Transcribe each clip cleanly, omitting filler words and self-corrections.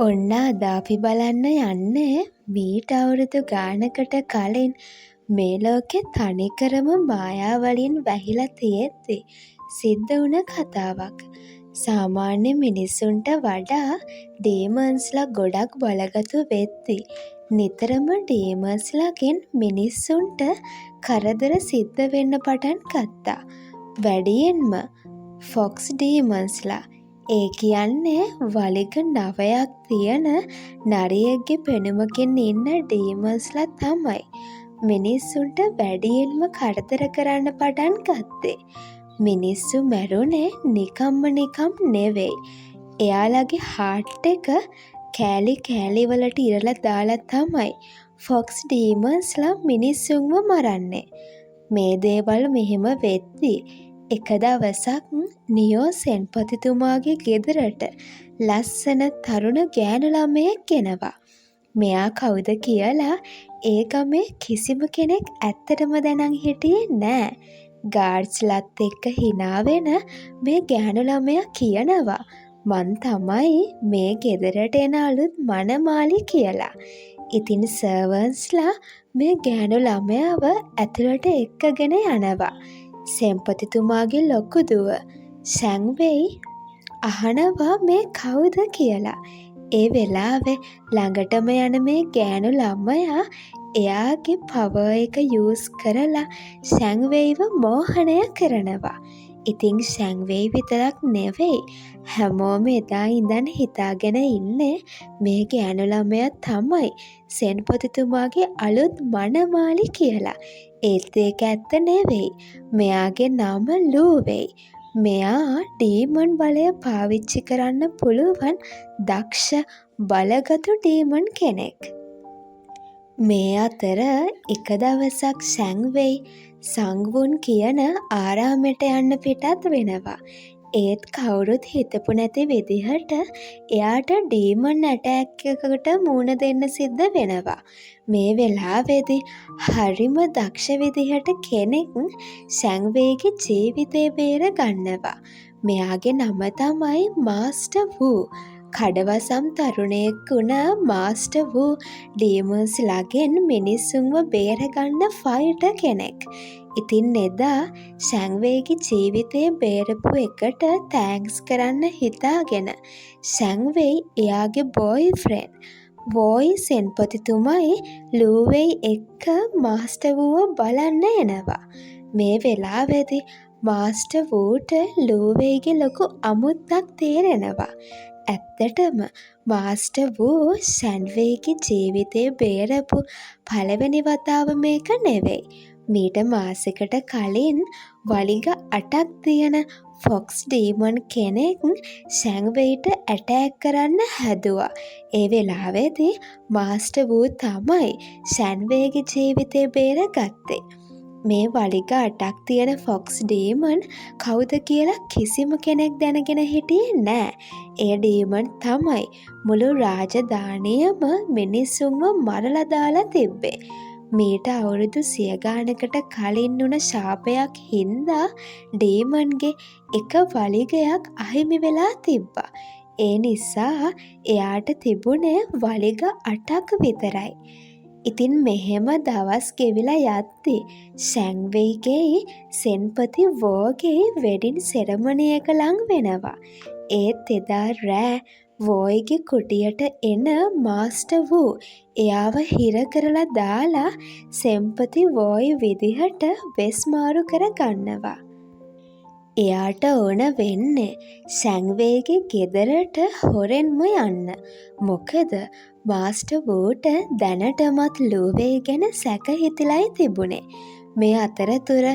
ඔන්න අද අපි බලන්න යන්නේ මීට අවුරුදු ගානකට කලින් මේ ලෝකෙ තනිකරම මායාවලින් වැහිලා තියෙද්දි සිද්ධ වුණ කතාවක්. සාමාන්‍ය මිනිස්සුන්ට වඩා ඩීමන්ස්ලා ගොඩක් බලගතු වෙද්දි නිතරම ඩීමන්ස්ලාගෙන් මිනිස්සුන්ට කරදර සිද්ධ වෙන්න පටන් ගත්තා. වැඩියෙන්ම ෆොක්ස් ඩීමන්ස්ලා. ඒ කියන්නේ වලිග 9ක් තියෙන නරියෙක්ගේ පෙනුමකින් ඉන්න ඩීමන්ස්ලා තමයි මිනිස්සුන්ට වැඩියෙන්ම කරදර කරන්න පටන් ගත්තේ. මිනිස්සු මැරුණේ නිකම්ම නෙවෙයි. එයාලගේ හાર્ට් එක කෑලි කෑලි වලට ඉරලා දාලා තමයි ෆොක්ස් ඩීමන්ස්ලා මිනිස්සුන්ව මරන්නේ. මේ දේවල් මෙහෙම වෙද්දී එක දවසක් නියෝ සෙන්පතිතුමාගේ ගෙදරට ලස්සන තරුණ ගෑනු ළමයෙක් එනවා. මෙයා කවුද කියලා ඒ ගමේ කිසිම කෙනෙක් ඇත්තටම දැනන් හිටියේ නෑ. ගාඩ්ස්ලත් එක්ක hina වෙන මේ ගෑනු ළමයා කියනවා මං තමයි මේ ගෙදරට එන අලුත් මනමාලි කියලා. ඉතින් සර්වන්ස්ලා මේ ගෑනු ළමයාව ඇතුළට එක්කගෙන යනවා. සෙන්පතිතුමාගේ ලොකු දුව සැන්වෙයි අහනවා මේ කවුද කියලා. ඒ වෙලාවේ ළඟටම යන මේ ගෑනු ළමයා එයාගේ පවර් එක යූස් කරලා සැන්වෙයිව මෝහනය කරනවා. ඉතින් සැන්වෙයි විතරක් නෙවෙයි හැමෝම එදා ඉඳන් හිතාගෙන ඉන්නේ මේ ගෑනු ළමයා තමයි සෙන්පතිතුමාගේ අලුත් මනමාලි කියලා. ඒත් ඒක ඇත්ත නෙවෙයි. මෙයාගේ නම ලූවෙයි. මෙයා ඩීමන් බලය පාවිච්චි කරන්න පුළුවන් දක්ෂ බලගතු ඩීමන් කෙනෙක්. මේ අතර එක දවසක් සැන්වෙයි සංවුන් කියන ආරාමයට යන්න පිටත් වෙනවා. ඒත් කවුරුත් හිතපු නැති විදිහට එයාට ඩීමන් ඇටැක් එකකට මුහුණ දෙන්න සිද්ධ වෙනවා. මේ වෙලාවේදී හරිම දක්ෂ විදිහට කෙනෙක් සැන්වෙයිගේ ජීවිතේ බේර ගන්නවා. මෙයාගේ නම තමයි මාස්ටර් වූ. කඩවසම් තරුණයෙක් වුණ මාස්ටර් වූ ඩීමන්ස්ලාගෙන් මිනිස්සුන්ව බේරගන්න ෆයිටර් කෙනෙක්. ඉතින් එදා සැන්වෙයිගේ ජීවිතේ බේරපු එකට තෑන්ක්ස් කරන්න හිතාගෙන සැන්වෙයි එයාගේ බොයිෆ්‍රෙන්ඩ් වෝයි සෙන්පතිතුමයි ලූවෙයි එක්ක මාස්ටර් වූව බලන්න එනවා. මේ වෙලාවේදී මාස්ටර් වූට ලූවෙයිගේ ලොකු අමුත්තක් තේරෙනවා. ඇත්තටම මාස්ටර් වූ සැන්වෙයිගේ ජීවිතේ බේරපු පළවෙනි වතාව මේක නෙවෙයි. මීට මාසෙකට කලින් වලිග 8ක් තියෙන ෆොක්ස් ඩීමන් කෙනෙක් සැන්වෙයිට ඇටැක් කරන්න හැදුවා. ඒ වෙලාවේදී මාස්ටර් වූ තමයි සැන්වෙයිගේ ජීවිතේ බේරගත්තේ. මේ වලිග 8ක් තියෙන ෆොක්ස් ඩීමන් කවුද කියලා කිසිම කෙනෙක් දැනගෙන හිටියේ නෑ. ඒ ඩීමන් තමයි මුළු රාජධානියම මිනිස්සුන්ව මරලා දාලා තිබ්බේ. මීට අවුරුදු 100 ගානකට කලින් වුණ ශාපයක් හින්දා ඩීමන්ගේ එක වලිගයක් අහිමි වෙලා තිබ්බා. ඒ නිසා එයාට තිබුණේ වලිග 8ක් විතරයි. ඉතින් මෙහෙම දවස් ගෙවිලා යද්දී සැන්වෙයිගේ සෙන්පති වෝගේ වෙඩින් සෙරමනි එක ලං වෙනවා. ඒත් එදා රෑ වෝයිගේ කුටියට එන මාස්ටර් වූ එයාව හිර කරලා දාලා සෙන්පති වෝයි විදිහට වෙස් මාරු කර ගන්නවා. එයාට ඕන වෙන්නේ සැන්වෙයිගේ ගෙදරට හොරෙන්ම යන්න. මොකද මාස්ටර් වූට දැනටමත් ලූවෙයි ගැන සැක හිතිලයි තිබුණේ. මේ අතරතුර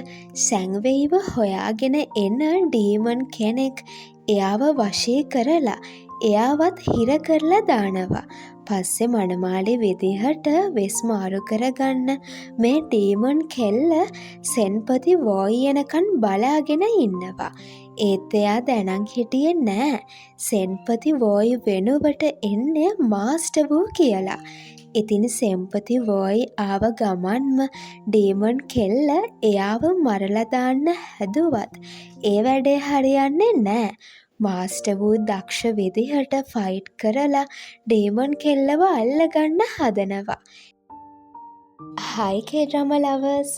සැන්වෙයිව හොයාගෙන එන ඩීමන් කෙනෙක් එයාව වශී කරලා එයාවත් හිර කරලා දානවා. පස්සේ මනමාලි විදිහට වෙස් මාරු කරගන්න මේ ඩීමන් කෙල්ල සෙන්පති වෝයි එනකන් බලාගෙන ඉන්නවා. ඒත් එයා දැනන් හිටියේ නෑ සෙන්පති වෝයි වෙනුවට එන්නේ මාස්ටර් වූ කියලා. ඉතින් සෙන්පති වෝයි ආව ගමන්ම ඩීමන් කෙල්ල එයාව මරලා දාන්න හැදුවත් ඒ වැඩේ හරියන්නේ නෑ. මාස්ටර් වූ දක්ෂ විදිහට ෆයිට් කරලා ඩීමන් කෙල්ලව අල්ලගන්න හදනවා. හයි කේඩ්‍රාමා ලවර්ස්,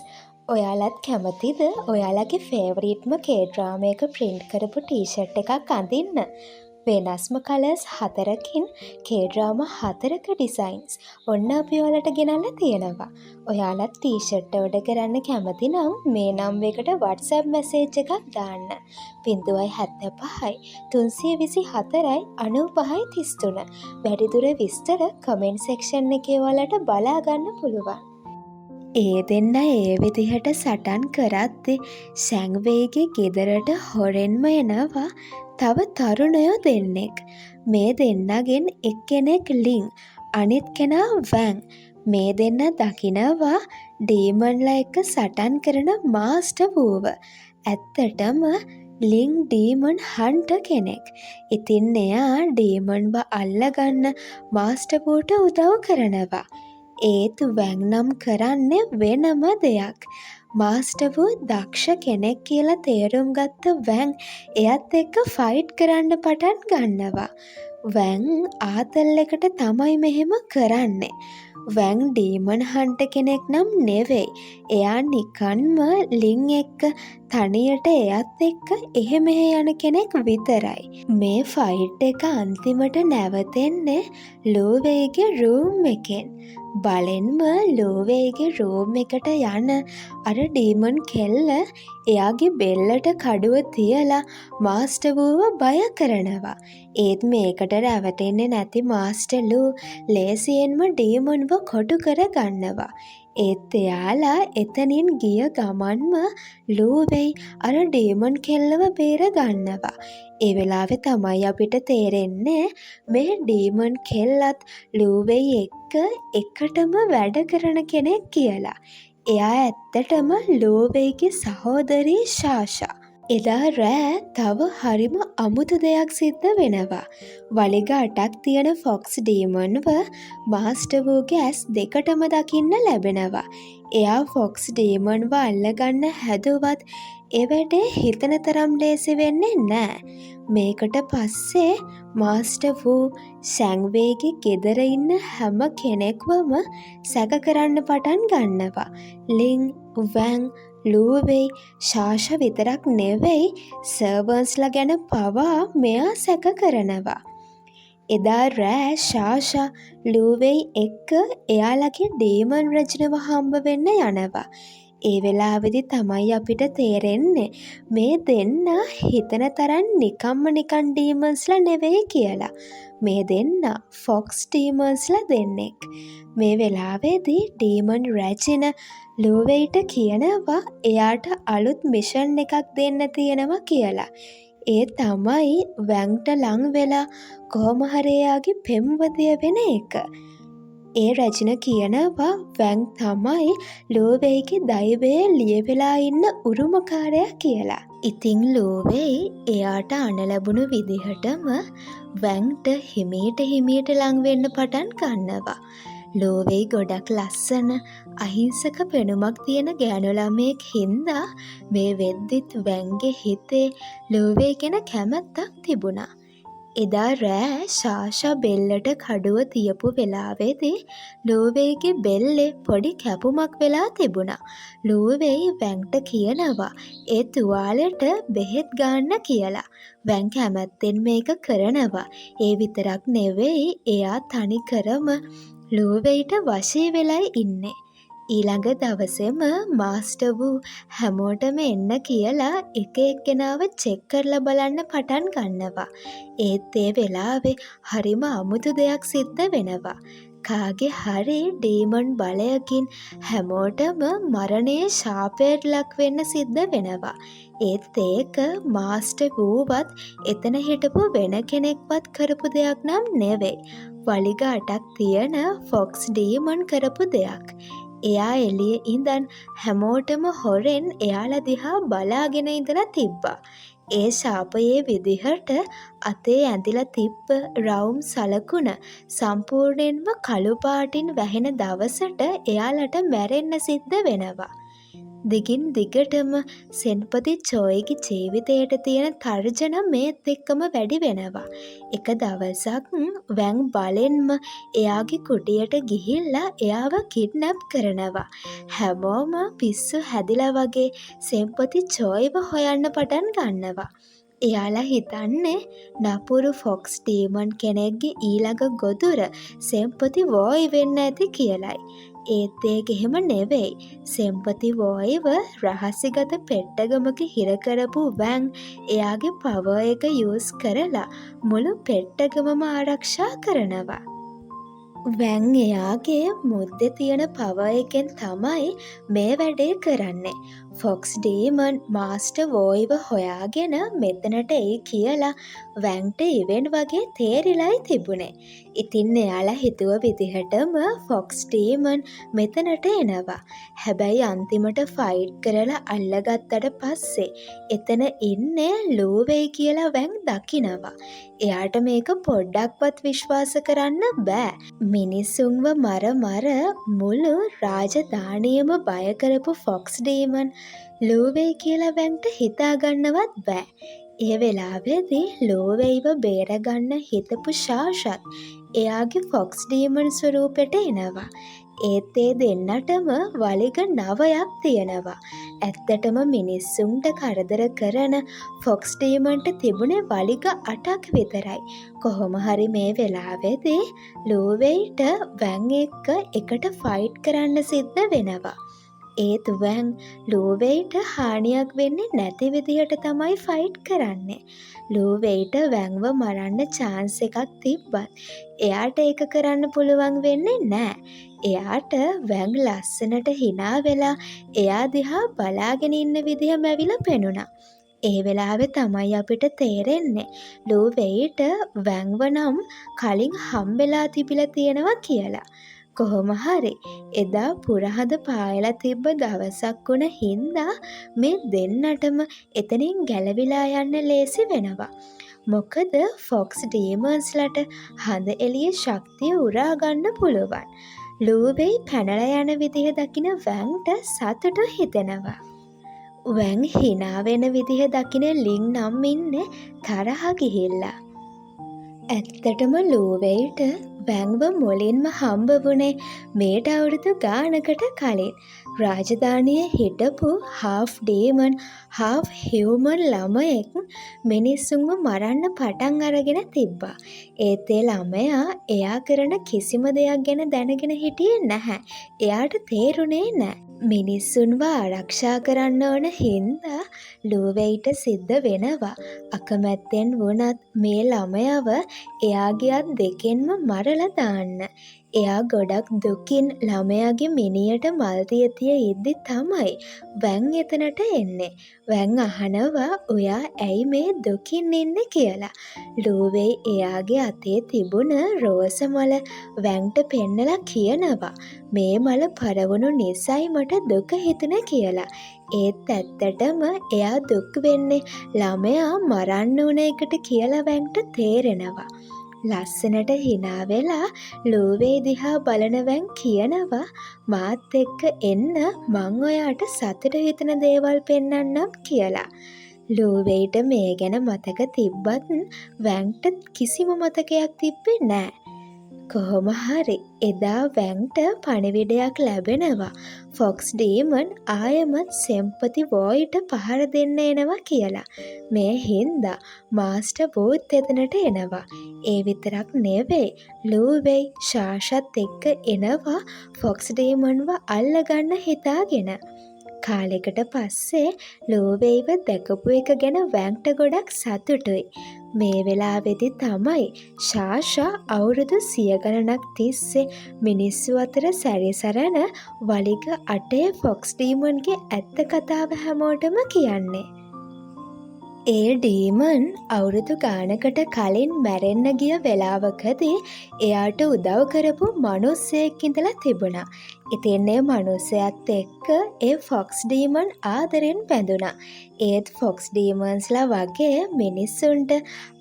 ඔයාලත් කැමතිද ඔයාලගේ ෆේවරිට්ම කේඩ්‍රාමා එක ප්‍රින්ට් කරපු ටීෂර්ට් එකක් අඳින්න? වෙනස්ම කලර්ස් 4කින් කේඩ්‍රාමා 4ක ඩිසයින්ස් ඔන්න අපි ඔයාලට ගෙනල්ලා තියෙනවා. ඔයාලත් ටීෂර්ට් ඕඩර් කරන්න කැමති නම් මේ නම්බරයකට WhatsApp මැසේජ් එකක් දාන්න. 075 324 95 33. වැඩිදුර විස්තර කමෙන්ට් සෙක්ෂන් එකේ ඔයාලට බලා ගන්න පුළුවන්. ඒ දෙන්න ඒ විදිහට සටන් කරද්දි සැංවේගේ ගෙදරට හොරෙන්ම එනවා තව තරුණයෝ දෙන්නෙක්. මේ දෙන්නගෙන් එක්කෙනෙක් ලින්, අනිත් කෙනා වැන්. මේ දෙන්න දකිනවා ඩීමන්ලා එක්ක සටන් කරන මාස්ටර් වූව. ඇත්තටම ලින් ඩීමන් හන්ටර් කෙනෙක්. ඉතින් එයා ඩීමන්ව අල්ලගන්න මාස්ටර් වූට උදව් කරනවා. ඒත් වැන් නම් කරන්නේ වෙනම දෙයක්. මාස්ටර් වූ දක්ෂ කෙනෙක් කියලා තේරුම් ගත්ත වැන් එයත් එක්ක ෆයිට් කරන්න පටන් ගන්නවා. වැන් ආතල් එකට තමයි මෙහෙම කරන්නේ. වැන් ඩීමන් හන්ටර් කෙනෙක් නම් නෙවෙයි. එයා නිකන්ම ලින් එක්ක තනියට එයත් එක්ක එහෙ මෙහෙ යන කෙනෙක් විතරයි. මේ ෆයිට් එක අන්තිමට නැවතෙන්නේ ලූවේගේ රූම් එකෙන්. බලෙන්ම ලෝවේගේ රූම් එකට යන අර ඩීමන් කෙල්ල එයාගේ බෙල්ලට කඩුව තියලා මාස්ටර් වූව බය කරනවා. ඒත් මේකට රැවටෙන්නේ නැති මාස්ටර් ලූ ලේසියෙන්ම ඩීමන්ව කොටු කර ගන්නවා. ඒත් එයාලා එතනින් ගිය ගමන්ම ලූවෙයි අර ඩීමන් කෙල්ලව බේර ගන්නවා. ඒ වෙලාවේ තමයි අපිට තේරෙන්නේ මේ ඩීමන් කෙල්ලත් ලූවෙයි එක්ක එකටම වැඩ කරන කෙනෙක් කියලා. එයා ඇත්තටම ලූවෙයිගේ සහෝදරී ශාෂා. එදා රෑ තව හරිම අමුතු දෙයක් සිද්ධ වෙනවා. වලිග 8ක් තියෙන ෆොක්ස් ඩීමන්ව මාස්ටර් වූගේ ඇස් දෙකටම දකින්න ලැබෙනවා. එයා ෆොක්ස් ඩීමන්ව අල්ලගන්න හැදුවත් ඒ වැඩේ හිතන තරම් ලේසි වෙන්නේ නෑ. මේකට පස්සේ මාස්ටර් වූ සැංවේගේ ගෙදර ඉන්න හැම කෙනෙක්වම සැක කරන්න පටන් ගන්නවා. ලින්, වැන්, ලූවෙයි, ශාෂා විතරක් නෙවෙයි සර්වන්ස්ලා ගැන පවා මෙයා සැක කරනවා. එදා රෑ ශාෂා ලූවෙයි එක්ක එයාලගේ ඩීමන් රජනව හම්බ වෙන්න යනවා. ඒ වෙලාවේදී තමයි අපිට තේරෙන්නේ මේ දෙන්න හිතන තරම් නිකම්ම නිකන් ඩීමන්ස්ලා නෙවෙයි කියලා. මේ දෙන්න ෆොක්ස් ඩීමන්ස්ලා දෙන්නෙක්. මේ වෙලාවේදී ඩීමන් රැජින ලූවෙයිට කියනවා එයාට අලුත් මිෂන් එකක් දෙන්න තියෙනවා කියලා. ඒ තමයි වැන්ට ලං වෙලා කොහොම හරි එයාගේ පෙම්වතිය වෙන එක. ඒ රැජින කියනවා වැන් තමයි ලූවෙයිගේ දෛවයේ ලියවෙලා ඉන්න උරුමකාරයා කියලා. ඉතින් ලූවෙයි එයාට අණ ලැබුණු විදිහටම වැන්ට හිමීට ලං වෙන්න පටන් ගන්නවා. ලූවෙයි ගොඩක් ලස්සන අහිංසක පෙනුමක් තියෙන ගෑනු ළමයෙක් හින්දා මේ වෙද්දිත් වැන්ගේ හිතේ ලූවෙයි ගැන කැමැත්තක් තිබුණා. එදා රෑ ශාෂා බෙල්ලට කඩුව තියපු වෙලාවේදී ලූවෙයිගේ බෙල්ලේ පොඩි කැපුමක් වෙලා තිබුණා. ලූවෙයි වැන්ට කියනවා ඒ තුවාලෙට බෙහෙත් ගන්න කියලා. වැන් කැමැත්තෙන් මේක කරනවා. ඒ විතරක් නෙවෙයි එයා තනිකරම ලූවෙයිට වශී වෙලයි ඉන්නේ. ඊළඟ දවසේම මාස්ටර් වූ හැමෝටම එන්න කියලා එක එක්කෙනාව චෙක් කරලා බලන්න පටන් ගන්නවා. ඒත් ඒ වෙලාවේ හරිම අමුතු දෙයක් සිද්ධ වෙනවා. කාගේ හරි ඩීමන් බලයකින් හැමෝටම මරණයේ ශාපයට ලක් වෙන්න සිද්ධ වෙනවා. ඒත් ඒක මාස්ටර් වූවත් එතන හිටපු වෙන කෙනෙක්වත් කරපු දෙයක් නම් නෙවෙයි. වලිග 8ක් තියෙන ෆොක්ස් ඩීමන් කරපු දෙයක්. එයා එළියේ ඉඳන් හැමෝටම හොරෙන් එයාලා දිහා බලාගෙන ඉඳලා තිබ්බා. ඒ ශාපයේ විදිහට අතේ ඇඳිලා තිබ්බ රවුම් සලකුණ සම්පූර්ණයෙන්ම කළු පාටින් වැහෙන දවසට එයාලට මැරෙන්න සිද්ධ වෙනවා. දිගින් දිගටම සෙන්පති චෝයිගේ ජීවිතයට තියෙන තර්ජන මේත් එක්කම වැඩි වෙනවා. එක දවසක් වැන් බලෙන්ම එයාගේ කුටියට ගිහිල්ලා එයාව කිඩ්නැප් කරනවා. හැමෝම පිස්සු හැදිලා වගේ සෙන්පති චෝයිව හොයන්න පටන් ගන්නවා. එයාලා හිතන්නේ නපුරු ෆොක්ස් ඩීමන් කෙනෙක්ගේ ඊළඟ ගොදුර සෙන්පති වෝයි වෙන්න ඇති කියලයි. ඒත් ඒක එහෙම නෙවෙයි. සෙන්පති වෝයිව රහසිගත පෙට්ටගමක හිර කරපු වැන් එයාගේ පවර් එක යූස් කරලා මුළු පෙට්ටගමම ආරක්ෂා කරනවා. වැන් එයාගේ මුද්දේ තියෙන පවර් එකෙන් තමයි මේ වැඩේ කරන්නේ. ෆොක්ස් ඩීමන් මාස්ටර් වෝයිව හොයාගෙන මෙතනට එයි කියලා වැන්ට ඉවෙන් වගේ තේරිලයි තිබුණේ. ඉතින් එයාලා හිතුව විදිහටම ෆොක්ස් ඩීමන් මෙතනට එනවා. හැබැයි අන්තිමට ෆයිට් කරලා අල්ලගත්තට පස්සේ එතන ඉන්නේ ලූවෙයි කියලා වැන් දකිනවා. එයාට මේක පොඩ්ඩක්වත් විශ්වාස කරන්න බෑ. මිනිස්සුන්ව මර මුළු රාජධානියම බය කරපු ෆොක්ස් ඩීමන් ලූවෙයි කියලා වැන්ට හිතාගන්නවත් බෑ. ඒ වෙලාවේදී ලූවෙයිව බේරගන්න හිතපු ශාෂත් එයාගේ ෆොක්ස් ඩීමන් ස්වරූපෙට එනවා. ඒත් ඒ දෙන්නටම වලිග 9ක් තියෙනවා. ඇත්තටම මිනිස්සුන්ට කරදර කරන ෆොක්ස් ඩීමන්ට තිබුණේ වලිග 8ක් විතරයි. කොහොම හරි මේ වෙලාවේදී ලූවෙයිට වැන් එක්ක එකට ෆයිට් කරන්න සිද්ධ වෙනවා. ඒත් වැන් ලූවෙයිට හානියක් වෙන්නේ නැති විදිහට තමයි ෆයිට් කරන්නේ. ලූවෙයිට වැන්ව මරන්න chance එකක් තිබ්බත් එයාට ඒක කරන්න පුළුවන් වෙන්නේ නැහැ. එයාට වැන් ලස්සනට hina වෙලා එයා දිහා බලාගෙන ඉන්න විදිහම ඇවිල්ලා පෙනුණා. ඒ වෙලාවේ තමයි අපිට තේරෙන්නේ ලූවෙයිට වැන්ව නම් කලින් හම්බෙලා තිබිලා තියෙනවා කියලා. කොහොම හරි එදා පුරහද පායලා තිබ්බ දවසක් වුණ හින්දා මේ දෙන්නටම එතනින් ගැලවිලා යන්න ලේසි වෙනවා. මොකද ෆොක්ස් ඩීමන්ස්ලට හඳ එළියේ ශක්තිය උරා ගන්න පුළුවන්. ලූවෙයි පැනලා යන විදිහ දකින වැන්ට සතුටු හිතෙනවා. වැන් hina වෙන විදිහ දකින ලින් නම් ඉන්නේ තරහ ගිහිල්ලා. ඇත්තටම ලූවෙයිට වැන්ව මුලින්ම හම්බ වුණේ මේට අවුරුදු ගානකට කලින්. රාජධානියේ හිටපු half demon half human ළමයෙක් මිනිස්සුන්ව මරන්න පටන් අරගෙන තිබ්බා. ඒත් ඒ ළමයා එයා කරන කිසිම දෙයක් ගැන දැනගෙන හිටියේ නැහැ. එයාට තේරුණේ නැහැ. මිනිස්සුන්ව ආරක්ෂා කරන්න ඕන හින්දා ලූවෙයිට සිද්ධ වෙනවා අකමැත්තෙන් වුණත් මේ ළමයව එයාගේ අත් දෙකෙන්ම මරලා දාන්න. එයා ගොඩක් දුකින් ළමයාගේ මිනියට මල් තියතිය ඉද්දි තමයි වැන් එතනට එන්නේ. වැන් අහනවා ඔයා ඇයි මේ දුකින් ඉන්නේ කියලා. ලූවෙයි එයාගේ අතේ තිබුණ රෝස මල වැන්ට පෙන්නලා කියනවා මේ මල පරවුණු නිසයි මට දුක හිතුනේ කියලා. ඒත් ඇත්තටම එයා දුක් වෙන්නේ ළමයා මරන්න උන එකට කියලා වැන්ට තේරෙනවා. ලස්සනට hina වෙලා ලූවෙයි දිහා බලන වැන් කියනවා මාත් එක්ක එන්න මං ඔයාට සතුට හිතෙන දේවල් පෙන්වන්නම් කියලා. ලූවෙයිට මේ ගැන මතක තිබ්බත් වැන්ට කිසිම මතකයක් තිබ්බේ නැහැ. කොහොම හරි එදා වැන්ට පණිවිඩයක් ලැබෙනවා ෆොක්ස් ඩීමන් ආයමත් සෙන්පති වෝයිට පහර දෙන්න එනවා කියලා. මේ හින්දා මාස්ටර් බූත් එතනට එනවා. ඒ විතරක් නෙවෙයි ලූවෙයි ශාෂත් එක්ක එනවා ෆොක්ස් ඩීමන්ව අල්ලගන්න හිතාගෙන. කාලෙකට පස්සේ ලූවෙයිව දැකපු එක ගැන වැන්ට ගොඩක් සතුටුයි. මේ වෙලාවේදී තමයි ශාෂා අවුරුදු 100 ගණනක් තිස්සේ මිනිස්සු අතර සැරිසරන වලිග 8 ෆොක්ස් ඩීමන්ගේ ඇත්ත කතාව හැමෝටම කියන්නේ. ඒ ඩීමන් අවුරුදු ගානකට කලින් මැරෙන්න ගිය වෙලාවකදී එයාට උදව් කරපු මිනිස්සෙක් ඉඳලා තිබුණා. ඉතින් ඒ මනුස්සයත් එක්ක ඒ ෆොක්ස් ඩීමන් ආදරෙන් බැඳුණා. ඒත් ෆොක්ස් ඩීමන්ස්ලා වගේ මිනිස්සුන්ට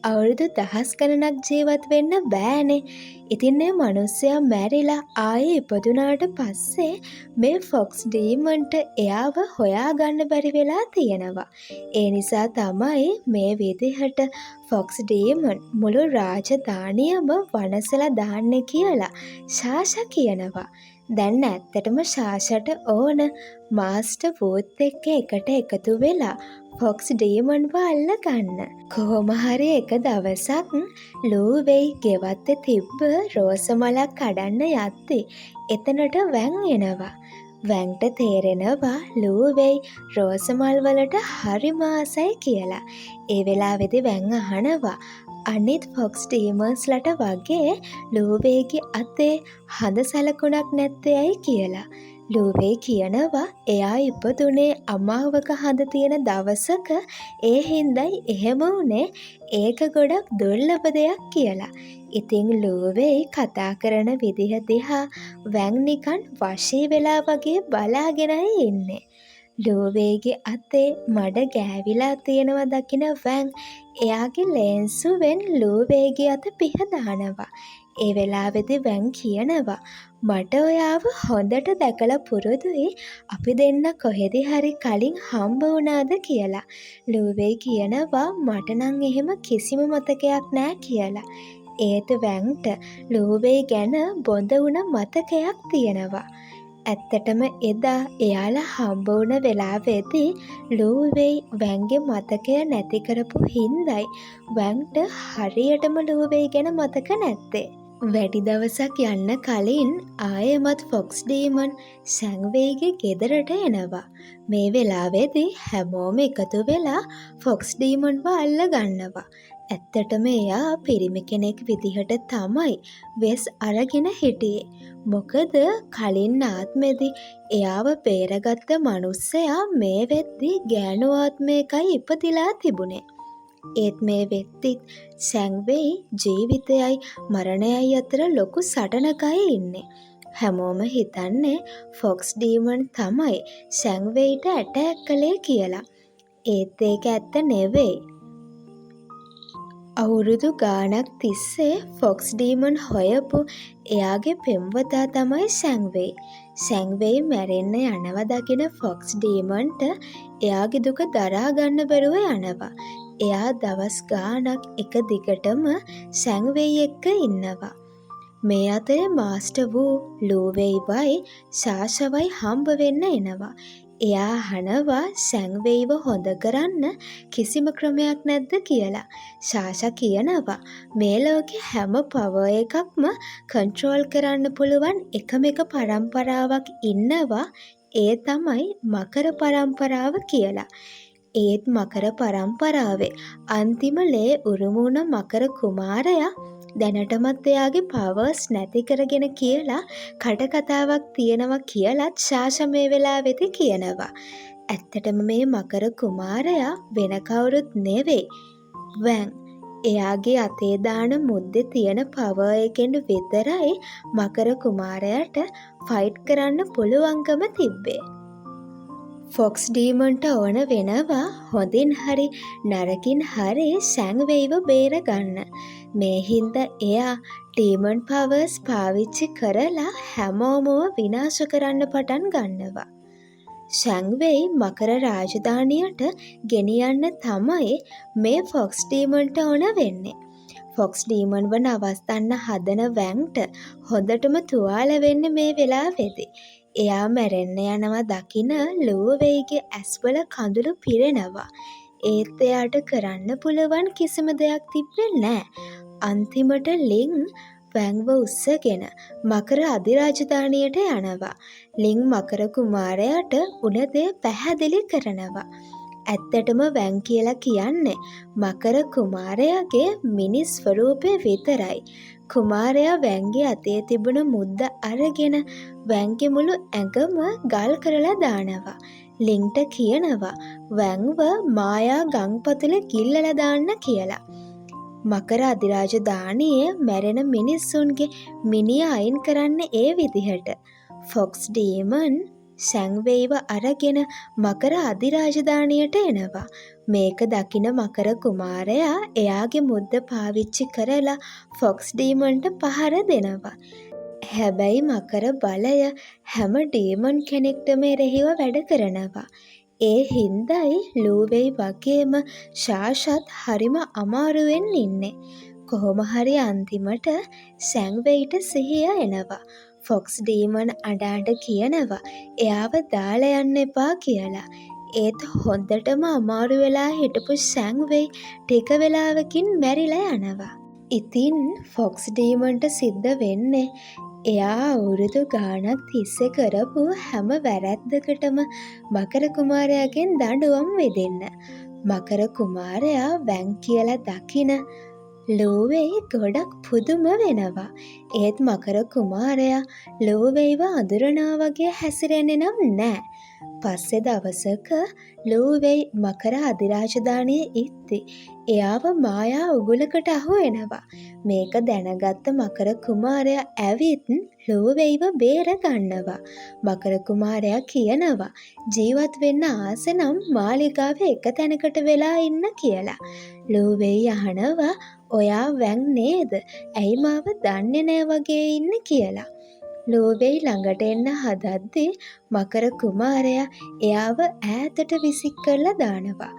අවුරුදු 10 ගණනක් ජීවත් වෙන්න බෑනේ. ඉතින් මේ මනුස්සයා මැරිලා ආයේ ඉපදුනාට පස්සේ මේ ෆොක්ස් ඩීමන්ට එයාව හොයාගන්න බැරි වෙලා තියෙනවා. ඒ නිසා තමයි මේ විදිහට ෆොක්ස් ඩීමන් මුළු රාජධානියම වනසලා දාන්නේ කියලා ශාෂා කියනවා. දැන් ඇත්තටම ශාෂට ඕන මාස්ටර් වූත් එක්ක එකට එකතු වෙලා ෆොක්ස් ඩීමන්ව අල්ලගන්න. කොහොම හරි එක දවසක් ලූවෙයි ගෙවත්තේ තිබ්බ රෝස මලක් කඩන්න යද්දි එතනට වැන් එනවා. වැන්ට තේරෙනවා ලූවෙයි රෝස මල් වලට හරිම ආසයි කියලා. ඒ වෙලාවේදී වැන් අහනවා අනිත් ෆොක්ස් ඩීමර්ස්ලට වගේ ලූවේගේ අතේ හඳ සලකුණක් නැත්තේ ඇයි කියලා. ලූවේ කියනවා එයා ඉපදුනේ අමාවක හඳ තියෙන දවසක ඒ හින්දයි එහෙම වුනේ ඒක ගොඩක් දුර්ලභ දෙයක් කියලා. ඉතින් ලූවේ කතා කරන විදිහ දිහා වැන් නිකන් වශී වෙලා වගේ බලාගෙනයි ඉන්නේ. ලූවේගේ අතේ මඩ ගෑවිලා තියෙනවා දකින වැන් එයාගේ ලේන්සුවෙන් ලූවේගේ අත පිහදානවා. ඒ වෙලාවේදී වැන් කියනවා මට ඔයාව හොඳට දැකලා පුරුදුයි අපි දෙන්න කොහෙද හරි කලින් හම්බ වුණාද කියලා. ලූවේ කියනවා මට නම් එහෙම කිසිම මතකයක් නෑ කියලා. ඒත් වැන්ට ලූවේ ගැන බොඳ වුණ මතකයක් තියෙනවා. ඇත්තටම එදා එයාලා හම්බ වුණ වෙලාවේදී ලූවේ වැන්ගේ මතකය නැති කරපු හින්දයි වැන්ට හරියටම ලූවේ ගැන මතක නැත්තේ. වැඩි දවසක් යන්න කලින් ආයෙමත් ෆොක්ස් ඩීමන් සැන්වෙයිගේ ගෙදරට එනවා. මේ වෙලාවේදී හැමෝම එකතු වෙලා ෆොක්ස් ඩීමන්ව අල්ල ගන්නවා. ඇත්තටම එයා පිරිමි කෙනෙක් විදිහට තමයි වෙස් අරගෙන හිටියේ. මොකද කලින් ආත්මෙදි එයාව බේරගත්ත මනුස්සයා මේ වෙද්දී ගෑනු ආත්මයකයි ඉපදිලා තිබුණේ. ඒත් මේ වෙද්දිත් සැන්වෙයි ජීවිතයයි මරණයයි අතර ලොකු සටනකයි ඉන්නේ. හැමෝම හිතන්නේ ෆොක්ස් ඩීමන් තමයි සැන්වෙයිට ඇටැක් කළේ කියලා. ඒත් ඒක ඇත්ත නෙවෙයි. අවුරුදු ගානක් තිස්සේ ෆොක්ස් ඩීමන් හොයපු එයාගේ පෙම්වතා තමයි සැන්වෙයි. සැන්වෙයි මැරෙන්න යනවා දකින ෆොක්ස් ඩීමන්ට එයාගේ දුක දරා ගන්න බැරුව යනවා. එයා දවස් ගානක් එක දිගටම සැන්වෙයි එක්ක ඉන්නවා. මේ අතරේ මාස්ටර් වූ ලූවෙයිවයි ශාෂවයි හම්බ වෙන්න එනවා. එයා අහනවා සැන්වෙයිව හොඳ කරන්න කිසිම ක්‍රමයක් නැද්ද කියලා. ශාෂා කියනවා මේ ලෝකේ හැම පවර් එකක්ම කන්ට්‍රෝල් කරන්න පුළුවන් එකම එක පරම්පරාවක් ඉන්නවා. ඒ තමයි මකර පරම්පරාව කියලා. ඒත් මකර පරම්පරාවේ අන්තිම ලේ උරුම වුණ මකර කුමාරයා දැනටමත් එයාගේ පවර්ස් නැති කරගෙන කියලා කටකතාවක් තියෙනවා කියලත් ශාෂා මේ වෙලාවේදී කියනවා. ඇත්තටම මේ මකර කුමාරයා වෙන කවුරුත් නෙවෙයි වැන්. එයාගේ අතේ දාන මුද්දේ තියෙන පවර් එකෙන් විතරයි මකර කුමාරයාට ෆයිට් කරන්න පුළුවන්කම තිබ්බේ. ෆොක්ස් ඩීමන්ට ඕන වෙනවා හොඳින් හරි නරකින් හරි සැන්වෙයිව බේරගන්න. මේ හින්දා එයා ඩීමන් පවර්ස් පාවිච්චි කරලා හැමෝම විනාශ කරන්න පටන් ගන්නවා. සැන්වෙයි මකර රාජධානියට ගෙනියන්න තමයි මේ ෆොක්ස් ඩීමන්ට ඕන වෙන්නේ. ෆොක්ස් ඩීමන්ව නවත්තන්න හදන වැන්ට හොඳටම තුවාල වෙන්නේ මේ වෙලාවේදී. එයා මැරෙන්න යනවා දකින ලූවෙයිගේ ඇස්වල කඳුළු පිරෙනවා. ඒත් එයාට කරන්න පුළුවන් කිසිම දෙයක් තිබ්බේ නෑ. අන්තිමට ලින් වැන්ව උස්සගෙන මකර අධිරාජධානියට යනවා. ලින් මකර කුමාරයාට උන දේ පැහැදිලි කරනවා. ඇත්තටම වැන් කියලා කියන්නේ මකර කුමාරයාගේ මිනිස් ස්වරූපය විතරයි. කුමාරයා වැන්ගේ අතේ තිබුණ මුද්ද අරගෙන වැන්ගේ මුළු ඇඟම ගල් කරලා දානවා. ලින්ට කියනවා වැන්ව මායා ගංපතුලේ ගිල්ලලා දාන්න කියලා. මකර අධිරාජධානියේ මැරෙන මිනිස්සුන්ගේ මිනිය අයින් කරන්න ඒ විදිහට ෆොක්ස් ඩීමන් සැංවෙයිව අරගෙන මකර අධිරාජධානියට එනවා. මේක දකින මකර කුමාරයා එයාගේ මුද්ද පාවිච්චි කරලා ෆොක්ස් ඩීමන්ට පහර දෙනවා. හැබැයි මකර බලය හැම ඩීමන් කෙනෙක්ටම එරෙහිව වැඩ කරනවා. ඒ හින්දයි ලූවෙයි වගේම ශාෂත් හරිම අමාරුවෙන් ඉන්නේ. කොහොම හරි අන්තිමට සැංවෙයිට සිහිය එනවා. ෆොක්ස් ඩීමන් අඬ කියනවා එයාව දාලා යන්න එපා කියලා. ඒත් හොඳටම අමාරු වෙලා හිටපු සැංවෙයි ටික වෙලාවකින් මැරිලා යනවා. ඉතින් ෆොක්ස් ඩීමන්ට සිද්ධ වෙන්නේ එයා අවුරුදු ගාණක් තිස්සේ කරපු හැම වැරැද්දකටම මකර කුමාරයාගෙන් දඬුවම් විඳින්න. මකර කුමාරයා වැං කියලා දකින ලූවෙයි ගොඩක් පුදුම වෙනවා. ඒත් මකර කුමාරයා ලූවෙයිව අඳුරනවා වගේ හැසිරෙන්නේ නම් නෑ. පස්සේ දවසක ලූවෙයි මකර අධිරාජධානියේ ඉද්දි එයාව මායා උගුලකට අහු වෙනවා. මේක දැනගත්ත මකර කුමාරයා ඇවිත් ලූවෙයිව බේර ගන්නවා. මකර කුමාරයා කියනවා ජීවත් වෙන්න ආස නම් මාලිගාවේ එක තැනකට වෙලා ඉන්න කියලා. ලූවෙයි අහනවා ඔයා වැං නේද? ඇයි මාව දන්නේ නෑ වගේ ඉන්නේ කියලා. ලූවෙයි ළඟට එන්න හදද්දී මකර කුමාරයා එයාව ඈතට විසික් කරලා දානවා.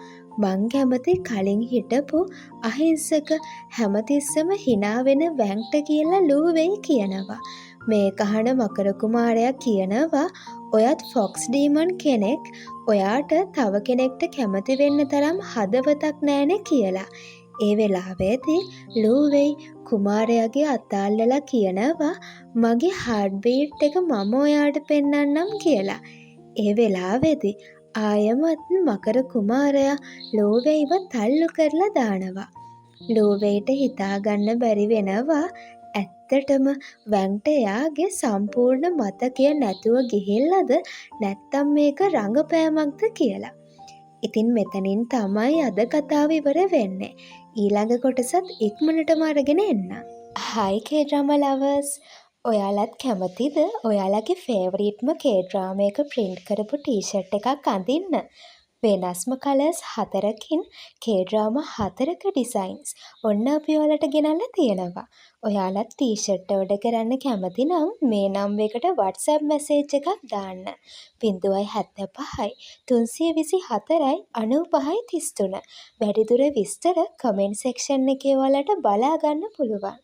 මං කැමති කලින් හිටපු අහිංසක හැමතිස්සම hina වෙන වැංට කියලා ලූවෙයි කියනවා. මේක අහන මකර කුමාරයා කියනවා ඔයත් ෆොක්ස් ඩීමන් කෙනෙක්. ඔයාට තව කෙනෙක්ට කැමති වෙන්න තරම් හදවතක් නෑනේ කියලා. ඒ වෙලාවේදී ලූවෙයි කුමාරයාගේ අත අල්ලලා කියනවා මගේ හાર્ට් බීට් එක මම ඔයාට පෙන්වන්නම් කියලා. ඒ වෙලාවේදී ආයමත් මකර කුමාරයා ලූවෙයිව තල්ලු කරලා දානවා. ලූවෙයිට හිතාගන්න බැරි වෙනවා ඇත්තටම වැන්ට එයාගේ සම්පූර්ණ මතකය නැතුව ගිහිල්ලද නැත්තම් මේක රඟපෑමක්ද කියලා. ඉතින් මෙතනින් තමයි අද කතාව ඉවර වෙන්නේ. ඊළඟ කොටසත් ඉක්මනටම අරගෙන එන්න. Hi K-drama lovers. ඔයාලත් කැමතිද ඔයාලගේ ෆේවරිට්ම K-drama එක print කරපු t-shirt එකක් අඳින්න? වෙනස්ම කලර්ස් 4කින් K-drama 4ක ඩිසයින්ස් ඔන්න අපි ඔයාලට ගෙනල්ලා තියෙනවා. ඔයාලත් t-shirt order කරන්න කැමති නම් මේ නම් එකට WhatsApp message එකක් දාන්න. 075 324 95 33. වැඩිදුර විස්තර comment section එකේ ඔයාලට බලා ගන්න පුළුවන්.